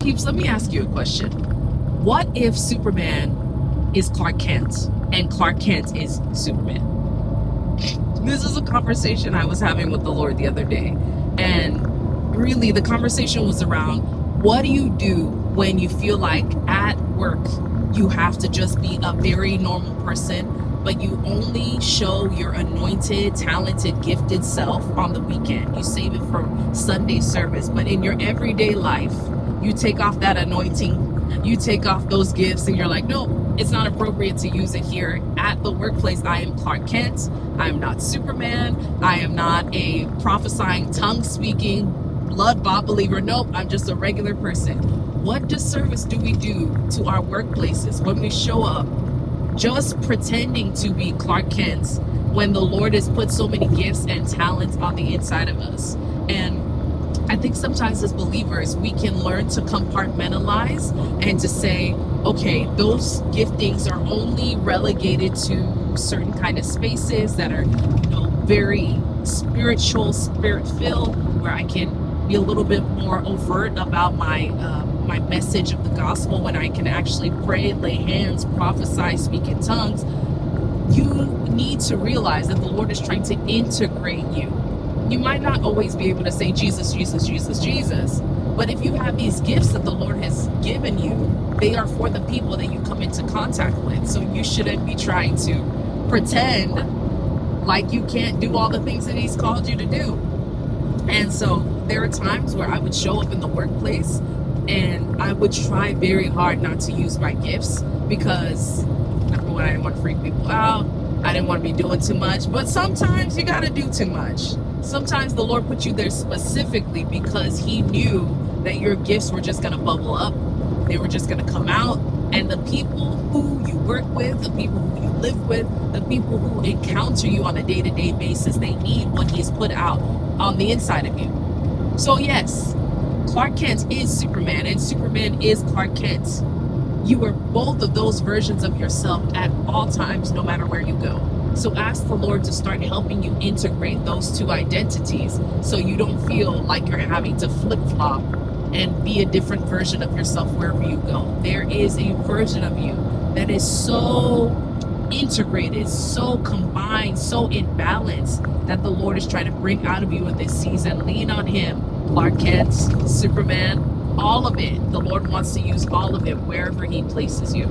Peeps, let me ask you a question. What if Superman is Clark Kent and Clark Kent is Superman? This is a conversation I was having with the Lord the other day. And really, the conversation was around, what do you do when you feel like at work you have to just be a very normal person, but you only show your anointed, talented, gifted self on the weekend? You save it for Sunday service, but in your everyday life, you take off that anointing, you take off those gifts, and you're like, no, it's not appropriate to use it here at the workplace. I am Clark Kent. I am not Superman. I am not a prophesying, tongue-speaking, blood-bought believer. Nope, I'm just a regular person. What disservice do we do to our workplaces when we show up just pretending to be Clark Kent when the Lord has put so many gifts and talents on the inside of us? And I think sometimes as believers, we can learn to compartmentalize and to say, okay, those giftings are only relegated to certain kind of spaces that are, very spiritual, spirit-filled, where I can be a little bit more overt about my message of the gospel, when I can actually pray, lay hands, prophesy, speak in tongues. You need to realize that the Lord is trying to integrate you. You might not always be able to say Jesus, Jesus, Jesus, Jesus, but if you have these gifts that the Lord has given you, they are for the people that you come into contact with. So you shouldn't be trying to pretend like you can't do all the things that He's called you to do. And so there are times where I would show up in the workplace and I would try very hard not to use my gifts, because number one, I didn't want to freak people out. I didn't want to be doing too much, but sometimes you got to do too much. Sometimes the Lord put you there specifically because He knew that your gifts were just going to bubble up. They were just going to come out. And the people who you work with, the people who you live with, the people who encounter you on a day-to-day basis, they need what He's put out on the inside of you. So yes, Clark Kent is Superman and Superman is Clark Kent. You are both of those versions of yourself at all times, no matter where you go. So ask the Lord to start helping you integrate those two identities so you don't feel like you're having to flip-flop and be a different version of yourself wherever you go. There is a version of you that is so integrated, so combined, so in balance, that the Lord is trying to bring out of you in this season. Lean on Him. Clark Kent, Superman, all of it. The Lord wants to use all of it wherever He places you.